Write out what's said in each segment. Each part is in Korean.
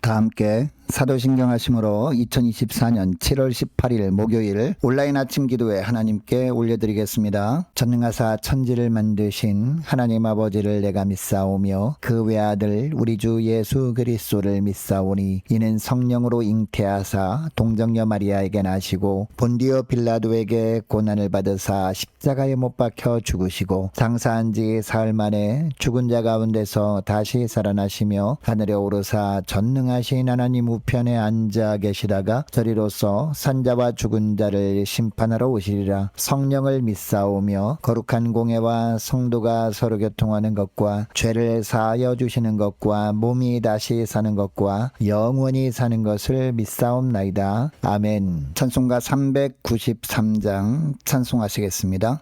다 함께 사도신경 하심으로 2024년 7월 18일 목요일 온라인 아침 기도회 하나님께 올려드리겠습니다. 전능하사 천지를 만드신 하나님 아버지를 내가 믿사오며 그 외아들 우리 주 예수 그리스도를 믿사오니 이는 성령으로 잉태하사 동정녀 마리아에게 나시고 본디오 빌라도에게 고난을 받으사 십자가에 못 박혀 죽으시고 장사한 지 사흘 만에 죽은 자 가운데서 다시 살아나시며 하늘에 오르사 전능하신 하나님 우편에 앉아 계시다가 저리로서 산자와 죽은 자를 심판하러 오시리라. 성령을 믿사오며 거룩한 공회와 성도가 서로 교통하는 것과 죄를 사하여 주시는 것과 몸이 다시 사는 것과 영원히 사는 것을 믿사옵나이다. 아멘. 찬송가 393장 찬송하시겠습니다.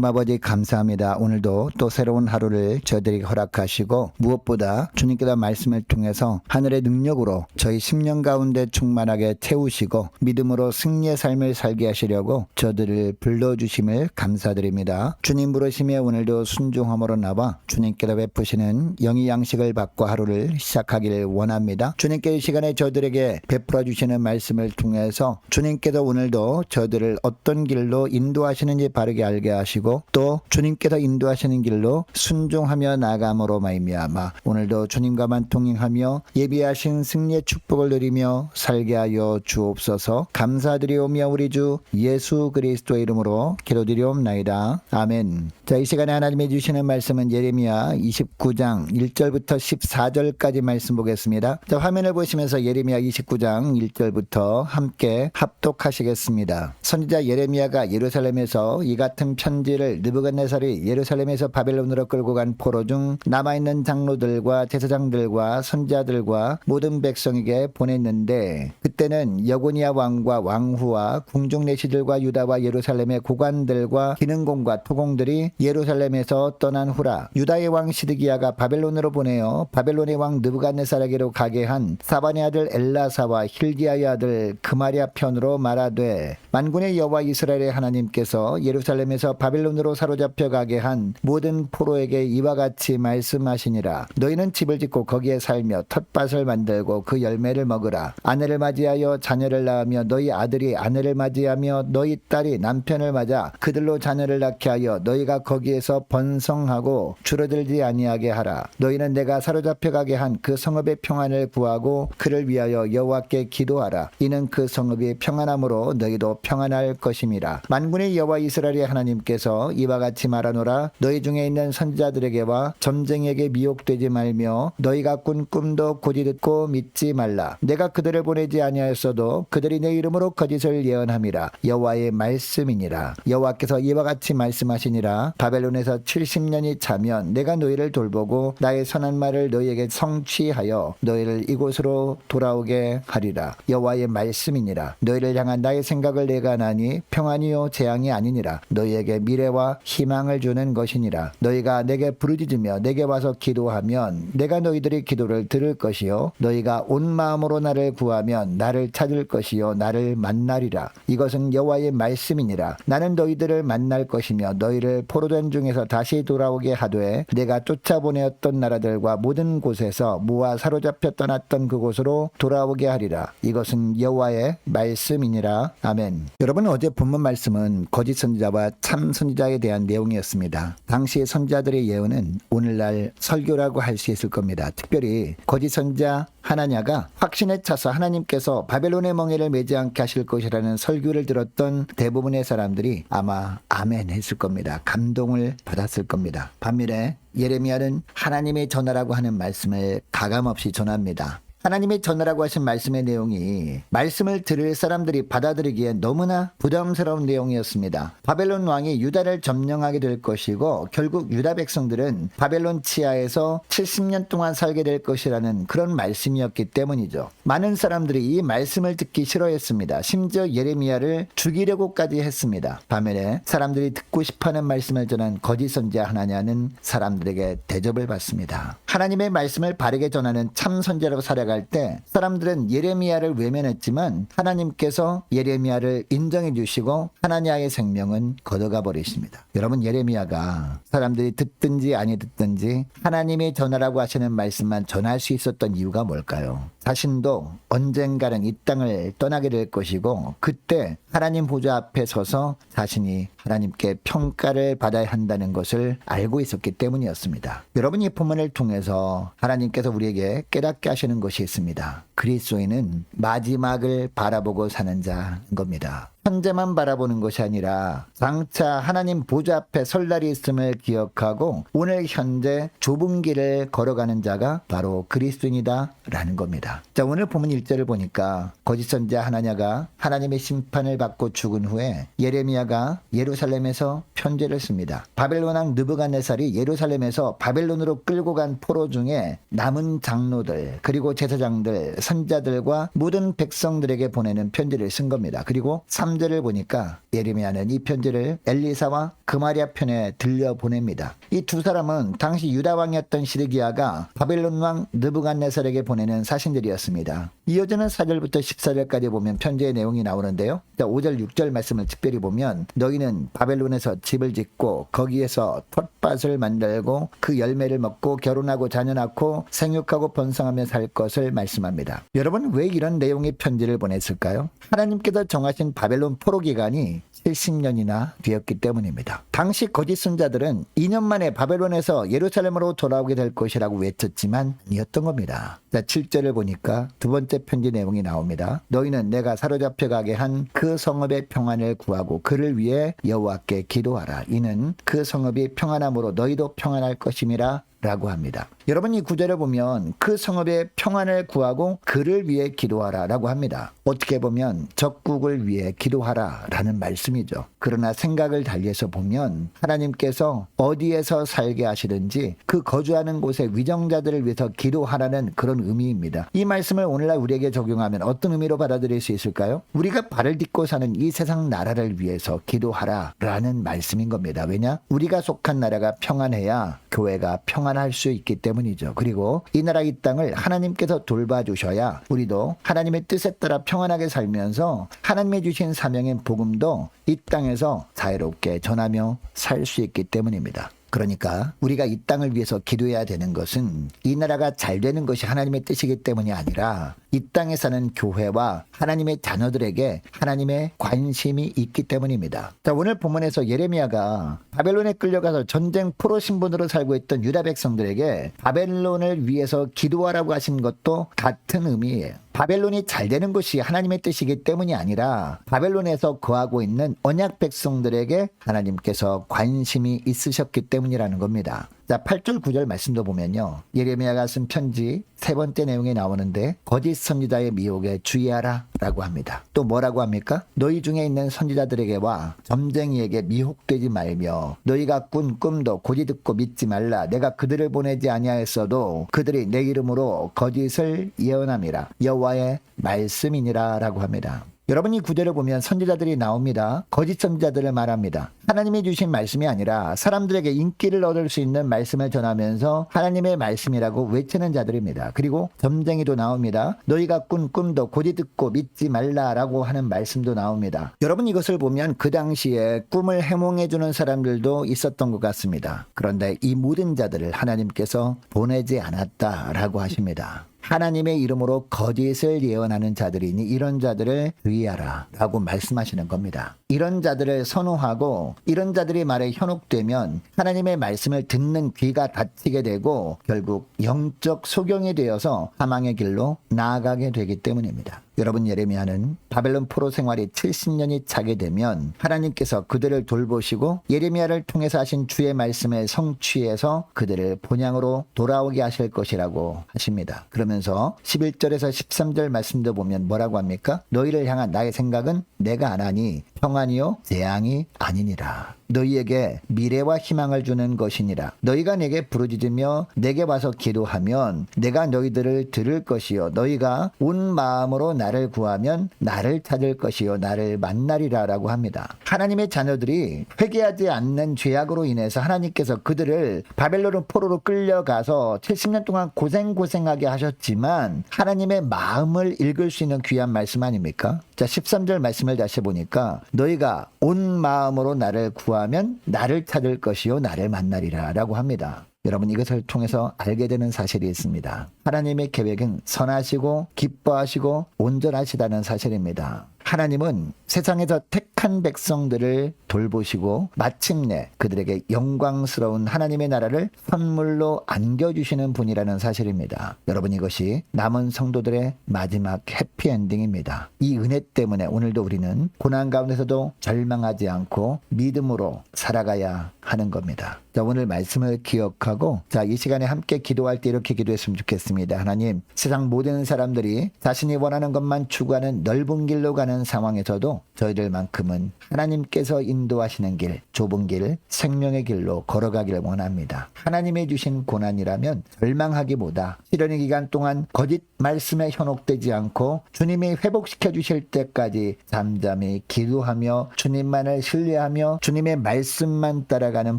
하나님 아버지 감사합니다. 오늘도 또 새로운 하루를 저희들에게 허락하시고 무엇보다 주님께서 말씀을 통해서 하늘의 능력으로 저희 10년 가운데 충만하게 채우시고 믿음으로 승리의 삶을 살게 하시려고 저들을 불러주심을 감사드립니다. 주님 부르심에 오늘도 순종함으로 나와 주님께서 베푸시는 영의 양식을 받고 하루를 시작하기를 원합니다. 주님께 이 시간에 저들에게 베풀어 주시는 말씀을 통해서 주님께서 오늘도 저들을 어떤 길로 인도하시는지 바르게 알게 하시고 하시고 또 주님께서 인도하시는 길로 순종하며 나아감으로 말미암아 오늘도 주님과만 동행하며 예비하신 승리의 축복을 누리며 살게 하여 주옵소서. 감사드리오며 우리 주 예수 그리스도의 이름으로 기도드리옵나이다. 아멘. 자, 이 시간에 하나님이 주시는 말씀은 예레미야 29장 1절부터 14절까지 말씀 보겠습니다. 자, 화면을 보시면서 예레미야 29장 1절부터 함께 합독하시겠습니다. 선지자 예레미야가 예루살렘에서 이 같은 편지를 느부갓네살이 예루살렘에서 바벨론으로 끌고 간 포로 중 남아있는 장로들과 제사장들과 선지자들과 모든 백성에게 보냈는데, 그때는 여고니아 왕과 왕후와 궁중 내시들과 유다와 예루살렘의 고관들과 기능공과 토공들이 예루살렘에서 떠난 후라. 유다의 왕 시드기야가 바벨론으로 보내어 바벨론의 왕 느부갓네살에게로 가게 한 사반의 아들 엘라사와 힐기야의 아들 그마랴 편으로 말하되, 만군의 여호와 이스라엘의 하나님께서 예루살렘에서 바벨론으로 사로잡혀 가게 한 모든 포로에게 이와 같이 말씀하시니라. 너희는 집을 짓고 거기에 살며 텃밭을 만들고 그 열매를 먹으라. 아내를 맞이하여 자녀를 낳으며 너희 아들이 아내를 맞이하며 너희 딸이 남편을 맞아 그들로 자녀를 낳게 하여 너희가 거기에서 번성하고 줄어들지 아니하게 하라. 너희는 내가 사로잡혀 가게 한 그 성읍의 평안을 구하고 그를 위하여 여호와께 기도하라. 이는 그 성읍이 평안함으로 너희도 평안할 것임이라. 만군의 여호와 이스라엘의 하나님께서 이와 같이 말하노라. 너희 중에 있는 선지자들에게와 점쟁이에게 미혹되지 말며 너희가 꾼 꿈도 곧이 듣고 믿지 말라. 내가 그들을 보내지 아니하였어도 그들이 내 이름으로 거짓을 예언함이라. 여호와의 말씀이니라. 여호와께서 이와 같이 말씀하시니라. 바벨론에서 70년이 차면 내가 너희를 돌보고 나의 선한 말을 너희에게 성취하여 너희를 이곳으로 돌아오게 하리라. 여호와의 말씀이니라. 너희를 향한 나의 생각을 내가 아나니 평안이요 재앙이 아니니라. 너희에게 미래와 희망을 주는 것이니라. 너희가 내게 부르짖으며 내게 와서 기도하면 내가 너희들의 기도를 들을 것이요 너희가 온 마음으로 나를 구하면 나를 찾을 것이요 나를 만나리라. 이것은 여호와의 말씀이니라. 나는 너희들을 만날 것이며 너희를 포로된 중에서 다시 돌아오게 하되 내가 쫓아보내었던 나라들과 모든 곳에서 모아 사로잡혀 떠났던 그곳으로 돌아오게 하리라. 이것은 여호와의 말씀이니라. 아멘. 여러분, 어제 본문 말씀은 거짓 선지자와 참 선지자에 대한 내용이었습니다. 당시의 선지자들의 예언은 오늘날 설교라고 할 수 있을 겁니다. 특별히 거짓 선지자 하나냐가 확신에 차서 하나님께서 바벨론의 멍에를 매지 않게 하실 것이라는 설교를 들었던 대부분의 사람들이 아마 아멘 했을 겁니다. 감동을 받았을 겁니다. 반면에 예레미야는 하나님의 전하라고 하는 말씀을 가감없이 전합니다. 하나님의 전하라고 하신 말씀의 내용이 말씀을 들을 사람들이 받아들이기에 너무나 부담스러운 내용이었습니다. 바벨론 왕이 유다를 점령하게 될 것이고 결국 유다 백성들은 바벨론 치하에서 70년 동안 살게 될 것이라는 그런 말씀이었기 때문이죠. 많은 사람들이 이 말씀을 듣기 싫어했습니다. 심지어 예레미야를 죽이려고까지 했습니다. 반면에 사람들이 듣고 싶어하는 말씀을 전한 거짓 선지자 하나냐는 사람들에게 대접을 받습니다. 하나님의 말씀을 바르게 전하는 참 선지자라고 살아갈 때 사람들은 예레미야를 외면했지만 하나님께서 예레미야를 인정해 주시고 하나냐의 생명은 걷어가 버리십니다. 여러분, 예레미야가 사람들이 듣든지 아니 듣든지 하나님의 전하라고 하시는 말씀만 전할 수 있었던 이유가 뭘까요? 자신도 언젠가는 이 땅을 떠나게 될 것이고 그때 하나님 보좌 앞에 서서 자신이 하나님께 평가를 받아야 한다는 것을 알고 있었기 때문이었습니다. 여러분, 이 본문을 통해서 하나님께서 우리에게 깨닫게 하시는 것이 있습니다. 그리스도인은 마지막을 바라보고 사는 자인 겁니다. 현재만 바라보는 것이 아니라 장차 하나님 보좌 앞에 설 날이 있음을 기억하고 오늘 현재 좁은 길을 걸어가는 자가 바로 그리스도인이다 라는 겁니다. 자, 오늘 본문 1절을 보니까 거짓 선지자 하나냐가 하나님의 심판을 받고 죽은 후에 예레미야가 예루살렘에서 편지를 씁니다. 바벨론 왕 느부갓네살이 예루살렘에서 바벨론으로 끌고 간 포로 중에 남은 장로들 그리고 제사장들 선지자들과 모든 백성들에게 보내는 편지를 쓴 겁니다. 그리고 3절을 보니까 예레미야는 이 편지를 엘리사와 그마랴 편에 들려 보냅니다. 이 두 사람은 당시 유다 왕이었던 시드기야가 바벨론 왕 느부갓네살에게 보내는 사신들이었습니다. 이어지는 4절부터 14절까지 보면 편지의 내용이 나오는데요. 5절 6절 말씀을 특별히 보면 너희는 바벨론에서 집을 짓고 거기에서 텃밭을 만들고 그 열매를 먹고 결혼하고 자녀 낳고 생육하고 번성하며 살 것을 말씀합니다. 여러분, 왜 이런 내용의 편지를 보냈을까요? 하나님께서 정하신 바벨론 바벨론 포로 기간이 70년이나 되었기 때문입니다. 당시 거짓 선자들은 2년 만에 바벨론에서 예루살렘으로 돌아오게 될 것이라고 외쳤지만 아니었던 겁니다. 자, 7절을 보니까 두 번째 편지 내용이 나옵니다. 너희는 내가 사로잡혀 가게 한 그 성읍의 평안을 구하고 그를 위해 여호와께 기도하라. 이는 그 성읍이 평안함으로 너희도 평안할 것임이라 라고 합니다. 여러분, 이 구절을 보면 그 성읍의 평안을 구하고 그를 위해 기도하라 라고 합니다. 어떻게 보면 적국을 위해 기도하라 라는 말씀이죠. 그러나 생각을 달리해서 보면 하나님께서 어디에서 살게 하시든지 그 거주하는 곳의 위정자들을 위해서 기도하라는 그런 의미입니다. 이 말씀을 오늘날 우리에게 적용하면 어떤 의미로 받아들일 수 있을까요? 우리가 발을 딛고 사는 이 세상 나라를 위해서 기도하라 라는 말씀인 겁니다. 왜냐? 우리가 속한 나라가 평안해야 교회가 평안할 수 있기 때문이죠. 그리고 이 나라 이 땅을 하나님께서 돌봐주셔야 우리도 하나님의 뜻에 따라 평안하게 살면서 하나님의 주신 사명인 복음도 이 땅에서 자유롭게 전하며 살 수 있기 때문입니다. 그러니까 우리가 이 땅을 위해서 기도해야 되는 것은 이 나라가 잘 되는 것이 하나님의 뜻이기 때문이 아니라 이 땅에 사는 교회와 하나님의 자녀들에게 하나님의 관심이 있기 때문입니다. 자, 오늘 본문에서 예레미야가 바벨론에 끌려가서 전쟁 포로 신분으로 살고 있던 유다 백성들에게 바벨론을 위해서 기도하라고 하신 것도 같은 의미예요. 바벨론이 잘 되는 것이 하나님의 뜻이기 때문이 아니라 바벨론에서 거하고 있는 언약 백성들에게 하나님께서 관심이 있으셨기 때문이라는 겁니다. 자, 8절 9절 말씀도 보면요, 예레미야가 쓴 편지 세 번째 내용이 나오는데 거짓 선지자의 미혹에 주의하라 라고 합니다. 또 뭐라고 합니까? 너희 중에 있는 선지자들에게와 점쟁이에게 미혹되지 말며 너희가 꾼 꿈도 고지 듣고 믿지 말라. 내가 그들을 보내지 아니하였어도 그들이 내 이름으로 거짓을 예언함이라. 여호와의 말씀이니라 라고 합니다. 여러분, 이 구절을 보면 선지자들이 나옵니다. 거짓 선지자들을 말합니다. 하나님이 주신 말씀이 아니라 사람들에게 인기를 얻을 수 있는 말씀을 전하면서 하나님의 말씀이라고 외치는 자들입니다. 그리고 점쟁이도 나옵니다. 너희가 꾼 꿈도 고지 듣고 믿지 말라라고 하는 말씀도 나옵니다. 여러분, 이것을 보면 그 당시에 꿈을 해몽해주는 사람들도 있었던 것 같습니다. 그런데 이 모든 자들을 하나님께서 보내지 않았다라고 하십니다. 하나님의 이름으로 거짓을 예언하는 자들이니 이런 자들을 주의하라 라고 말씀하시는 겁니다. 이런 자들을 선호하고 이런 자들이 말에 현혹되면 하나님의 말씀을 듣는 귀가 닫히게 되고 결국 영적 소경이 되어서 사망의 길로 나아가게 되기 때문입니다. 여러분, 예레미야는 바벨론 포로 생활이 70년이 차게 되면 하나님께서 그들을 돌보시고 예레미야를 통해서 하신 주의 말씀을 성취해서 그들을 본향으로 돌아오게 하실 것이라고 하십니다. 그러면서 11절에서 13절 말씀도 보면 뭐라고 합니까? 너희를 향한 나의 생각은 내가 안 하니 평안이요 재앙이 아니니라. 너희에게 미래와 희망을 주는 것이니라. 너희가 내게 부르짖으며 내게 와서 기도하면 내가 너희들을 들을 것이요 너희가 온 마음으로 나를 구하면 나를 찾을 것이요 나를 만나리라 라고 합니다. 하나님의 자녀들이 회개하지 않는 죄악으로 인해서 하나님께서 그들을 바벨론 포로로 끌려가서 70년 동안 고생하게 하셨지만 하나님의 마음을 읽을 수 있는 귀한 말씀 아닙니까? 자, 13절 말씀을 다시 보니까 너희가 온 마음으로 나를 구하면 나를 찾을 것이요 나를 만나리라 라고 합니다. 여러분, 이것을 통해서 알게 되는 사실이 있습니다. 하나님의 계획은 선하시고 기뻐하시고 온전하시다는 사실입니다. 하나님은 세상에서 택한 백성들을 돌보시고 마침내 그들에게 영광스러운 하나님의 나라를 선물로 안겨주시는 분이라는 사실입니다. 여러분, 이것이 남은 성도들의 마지막 해피엔딩입니다. 이 은혜 때문에 오늘도 우리는 고난 가운데서도 절망하지 않고 믿음으로 살아가야 하는 겁니다. 자, 오늘 말씀을 기억하고 이 시간에 함께 기도할 때 이렇게 기도했으면 좋겠습니다. 하나님, 세상 모든 사람들이 자신이 원하는 것만 추구하는 넓은 길로 가는 상황에서도 저희들만큼은 하나님께서 인도하시는 길, 좁은 길, 생명의 길로 걸어가기를 원합니다. 하나님의 주신 고난이라면 절망하기보다 시련의 기간 동안 거짓 말씀에 현혹되지 않고 주님이 회복시켜 주실 때까지 잠잠히 기도하며 주님만을 신뢰하며 주님의 말씀만 따라가는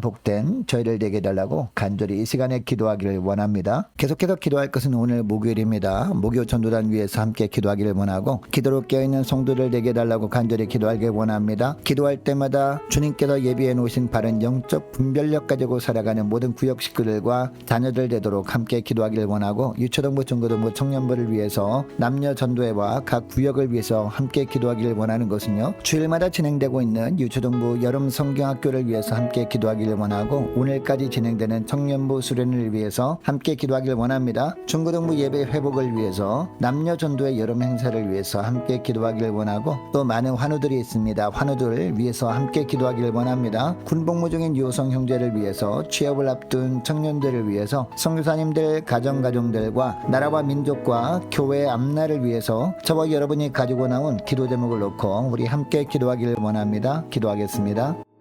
복된 저희를 되게 해달라고 간절히 이 시간에 기도하기를 원합니다. 계속해서 기도할 것은 오늘 목요일입니다. 목요 전도단 위해서 함께 기도하기를 원하고 기도로 깨어있는 성도들 되게 해달라고 간절히 기도하길 원합니다. 기도할 때마다 주님께서 예비해 놓으신 바른 영적 분별력 가지고 살아가는 모든 구역 식구들과 자녀들 되도록 함께 기도하기를 원하고 유초등부, 중고등부, 청년부 정보를 위해서 남녀 전도회와 각 구역을 위해서 함께 기도하기를 원하는 것은요, 주일마다 진행되고 있는 유초등부 여름 성경학교를 위해서 함께 기도하기를 원하고, 오늘까지 진행되는 청년부 수련을 위해서 함께 기도하기를 원합니다. 중고등부 예배 회복을 위해서, 남녀 전도회 여름 행사를 위해서 함께 기도하기를 원하고, 또 많은 환우들이 있습니다. 환우들 위해서 함께 기도하기를 원합니다. 군복무 중인 유호성 형제를 위해서, 취업을 앞둔 청년들을 위해서, 선교사님들 가정들과 나라와 민족과 교회의 앞날을 위해서 저와 여러분이 가지고 나온 기도 제목을 놓고 우리 함께 기도하기를 원합니다. 기도하겠습니다.